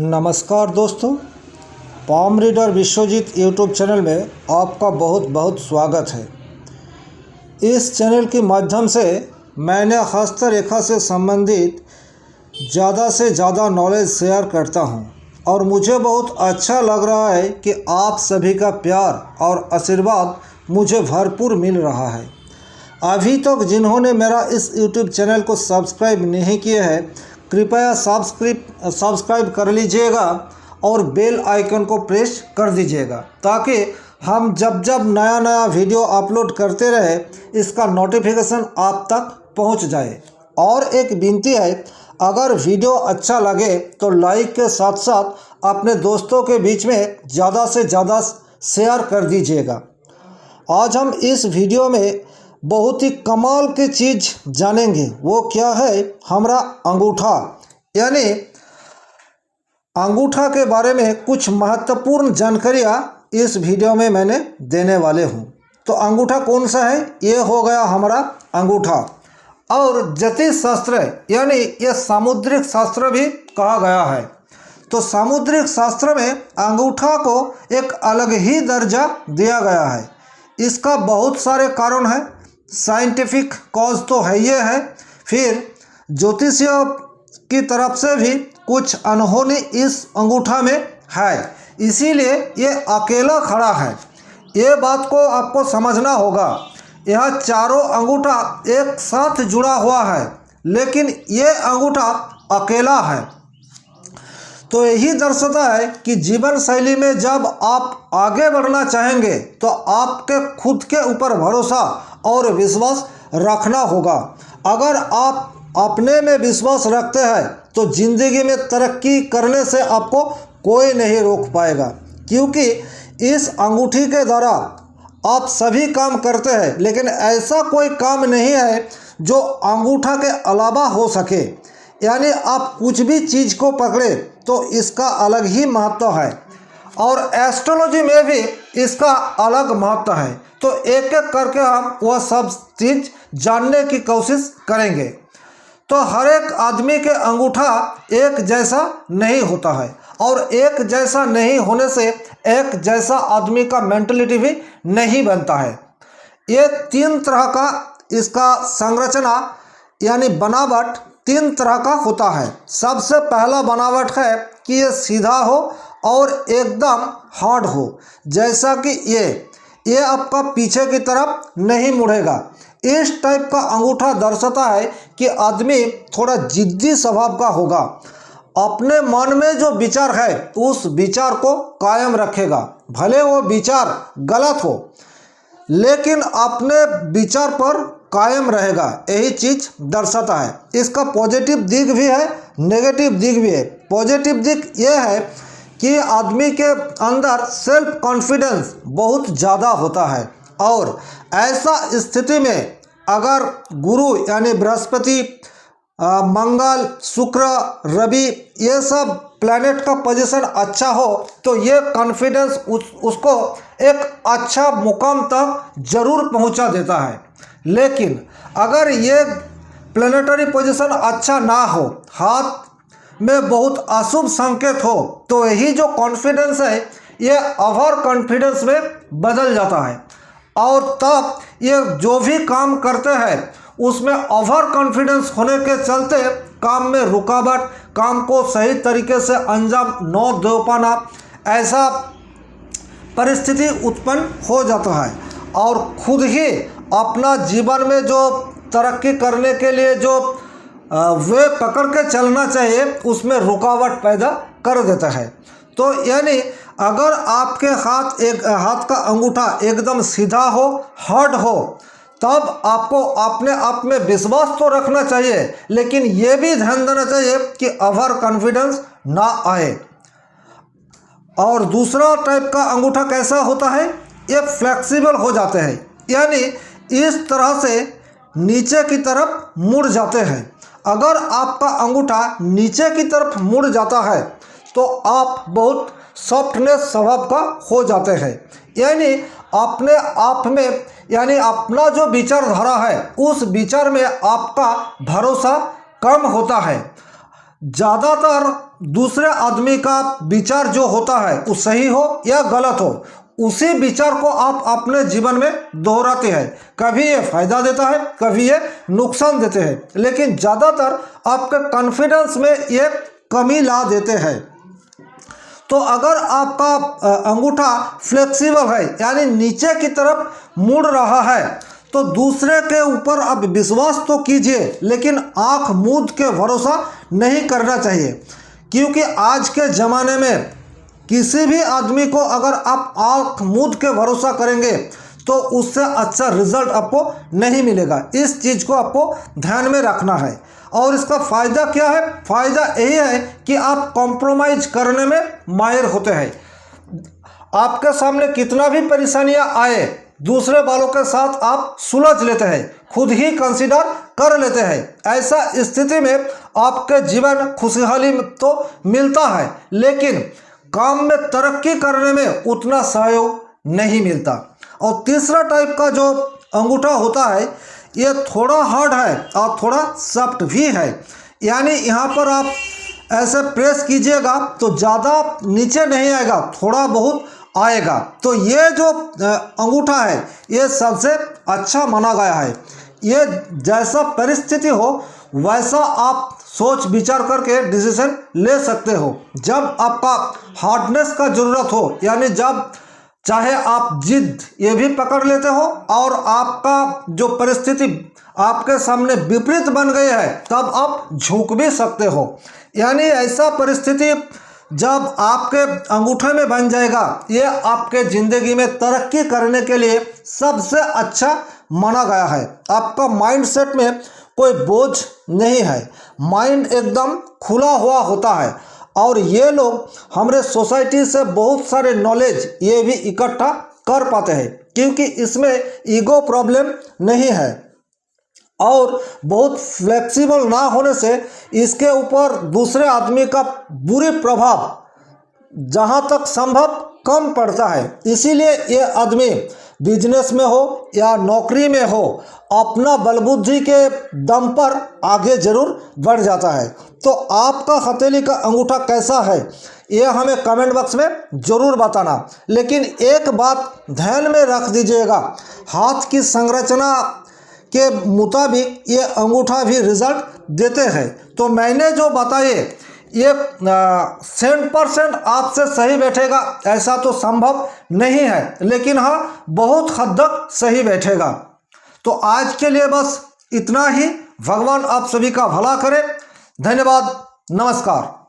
नमस्कार दोस्तों, palm reader Vishwajeet YouTube channel में आपका बहुत बहुत स्वागत है। इस चैनल के माध्यम से मैंने हस्तरेखा से संबंधित ज़्यादा से ज़्यादा नॉलेज शेयर करता हूं और मुझे बहुत अच्छा लग रहा है कि आप सभी का प्यार और आशीर्वाद मुझे भरपूर मिल रहा है। अभी तक जिन्होंने मेरा इस यूट्यूब चैनल को सब्सक्राइब नहीं किया है, कृपया सब्सक्राइब कर लीजिएगा और बेल आइकन को प्रेस कर दीजिएगा ताकि हम जब नया वीडियो अपलोड करते रहे इसका नोटिफिकेशन आप तक पहुंच जाए। और एक विनती है, अगर वीडियो अच्छा लगे तो लाइक के साथ साथ अपने दोस्तों के बीच में ज़्यादा से ज़्यादा शेयर कर दीजिएगा। आज हम इस वीडियो में बहुत ही कमाल की चीज़ जानेंगे। वो क्या है? हमारा अंगूठा, यानी अंगूठा के बारे में कुछ महत्वपूर्ण जानकारियाँ इस वीडियो में मैंने देने वाले हूँ। तो अंगूठा कौन सा है? ये हो गया हमारा अंगूठा। और ज्योतिष शास्त्र यानी ये सामुद्रिक शास्त्र भी कहा गया है। तो सामुद्रिक शास्त्र में अंगूठा को एक अलग ही दर्जा दिया गया है। इसका बहुत सारे कारण हैं। साइंटिफिक कॉज तो है ये है, फिर ज्योतिषीय की तरफ से भी कुछ अनहोनी इस अंगूठा में है, इसीलिए ये अकेला खड़ा है। ये बात को आपको समझना होगा। यह चारों अंगूठा एक साथ जुड़ा हुआ है, लेकिन ये अंगूठा अकेला है। तो यही दर्शाता है कि जीवन शैली में जब आप आगे बढ़ना चाहेंगे तो आपके खुद के ऊपर भरोसा और विश्वास रखना होगा। अगर आप अपने में विश्वास रखते हैं तो ज़िंदगी में तरक्की करने से आपको कोई नहीं रोक पाएगा, क्योंकि इस अंगूठी के द्वारा आप सभी काम करते हैं, लेकिन ऐसा कोई काम नहीं है जो अंगूठा के अलावा हो सके। यानी आप कुछ भी चीज़ को पकड़े तो इसका अलग ही महत्व है, और एस्ट्रोलॉजी में भी इसका अलग महत्व है। तो एक एक करके हम वह सब चीज़ जानने की कोशिश करेंगे। तो हर एक आदमी के अंगूठा एक जैसा नहीं होता है, और एक जैसा नहीं होने से एक जैसा आदमी का मेंटलिटी भी नहीं बनता है। ये तीन तरह का इसका संरचना यानी बनावट तीन तरह का होता है। सबसे पहला बनावट है कि ये सीधा हो और एकदम हार्ड हो, जैसा कि ये आपका पीछे की तरफ नहीं मुड़ेगा। इस टाइप का अंगूठा दर्शाता है कि आदमी थोड़ा जिद्दी स्वभाव का होगा। अपने मन में जो विचार है उस विचार को कायम रखेगा, भले वो विचार गलत हो लेकिन अपने विचार पर कायम रहेगा। यही चीज़ दर्शाता है। इसका पॉजिटिव दिख भी है, नेगेटिव दिख भी है। पॉजिटिव दिख ये है कि आदमी के अंदर सेल्फ कॉन्फिडेंस बहुत ज़्यादा होता है, और ऐसा स्थिति में अगर गुरु यानी बृहस्पति, मंगल, शुक्र, रवि ये सब प्लैनेट का पोजीशन अच्छा हो तो ये कॉन्फिडेंस उसको एक अच्छा मुकाम तक जरूर पहुंचा देता है। लेकिन अगर ये प्लैनेटरी पोजीशन अच्छा ना हो, हाथ में बहुत अशुभ संकेत हो, तो यही जो कॉन्फिडेंस है ये ओवर कॉन्फिडेंस में बदल जाता है, और तब ये जो भी काम करते हैं उसमें ओवर कॉन्फिडेंस होने के चलते काम में रुकावट, काम को सही तरीके से अंजाम न दे पाना, ऐसा परिस्थिति उत्पन्न हो जाता है। और खुद ही अपना जीवन में जो तरक्की करने के लिए जो वे पकड़ के चलना चाहिए उसमें रुकावट पैदा कर देता है। तो यानी अगर आपके हाथ का अंगूठा एकदम सीधा हो, हार्ड हो, तब आपको अपने आप में विश्वास तो रखना चाहिए, लेकिन ये भी ध्यान देना चाहिए कि ओवर कॉन्फिडेंस ना आए। और दूसरा टाइप का अंगूठा कैसा होता है? ये फ्लेक्सिबल हो जाते हैं, यानी इस तरह से नीचे की तरफ मुड़ जाते हैं। अगर आपका अंगूठा नीचे की तरफ मुड़ जाता है तो आप बहुत सॉफ्टनेस स्वभाव का हो जाते हैं, यानी अपने आप में यानी अपना जो विचारधारा है उस विचार में आपका भरोसा कम होता है। ज़्यादातर दूसरे आदमी का विचार जो होता है वो सही हो या गलत हो, उसी विचार को आप अपने जीवन में दोहराते हैं। कभी ये फायदा देता है, कभी ये नुकसान देते हैं, लेकिन ज़्यादातर आपके कॉन्फिडेंस में ये कमी ला देते हैं। तो अगर आपका अंगूठा फ्लेक्सिबल है, यानी नीचे की तरफ मुड़ रहा है, तो दूसरे के ऊपर आप विश्वास तो कीजिए, लेकिन आंख मूंद के भरोसा नहीं करना चाहिए। क्योंकि आज के ज़माने में किसी भी आदमी को अगर आप आंख मूंद के भरोसा करेंगे तो उससे अच्छा रिजल्ट आपको नहीं मिलेगा। इस चीज़ को आपको ध्यान में रखना है। और इसका फ़ायदा क्या है? फ़ायदा यही है कि आप कॉम्प्रोमाइज़ करने में माहिर होते हैं। आपके सामने कितना भी परेशानियां आए, दूसरे वालों के साथ आप सुलझ लेते हैं, खुद ही कंसीडर कर लेते हैं। ऐसा स्थिति में आपके जीवन खुशहाली तो मिलता है, लेकिन काम में तरक्की करने में उतना सहयोग नहीं मिलता। और तीसरा टाइप का जो अंगूठा होता है, ये थोड़ा हार्ड है और थोड़ा सॉफ्ट भी है। यानी यहाँ पर आप ऐसे प्रेस कीजिएगा तो ज़्यादा नीचे नहीं आएगा, थोड़ा बहुत आएगा। तो ये जो अंगूठा है ये सबसे अच्छा माना गया है। ये जैसा परिस्थिति हो वैसा आप सोच विचार करके डिसीजन ले सकते हो। जब आपका हार्डनेस का ज़रूरत हो, यानी जब चाहे आप जिद ये भी पकड़ लेते हो और आपका जो परिस्थिति आपके सामने विपरीत बन गई है, तब आप झुक भी सकते हो। यानी ऐसा परिस्थिति जब आपके अंगूठे में बन जाएगा, ये आपके ज़िंदगी में तरक्की करने के लिए सबसे अच्छा माना गया है। आपका माइंड सेट में कोई बोझ नहीं है, माइंड एकदम खुला हुआ होता है। और ये लोग हमारे सोसाइटी से बहुत सारे नॉलेज ये भी इकट्ठा कर पाते हैं, क्योंकि इसमें ईगो प्रॉब्लम नहीं है और बहुत फ्लेक्सिबल ना होने से इसके ऊपर दूसरे आदमी का बुरी प्रभाव जहाँ तक संभव कम पड़ता है। इसीलिए ये आदमी बिजनेस में हो या नौकरी में हो, अपना बलबुद्धि के दम पर आगे जरूर बढ़ जाता है। तो आपका हथेली का अंगूठा कैसा है ये हमें कमेंट बॉक्स में ज़रूर बताना। लेकिन एक बात ध्यान में रख दीजिएगा, हाथ की संरचना के मुताबिक ये अंगूठा भी रिजल्ट देते हैं। तो मैंने जो बताए ये 100% आपसे सही बैठेगा ऐसा तो संभव नहीं है, लेकिन हाँ बहुत हद तक सही बैठेगा। तो आज के लिए बस इतना ही। भगवान आप सभी का भला करे। धन्यवाद, नमस्कार।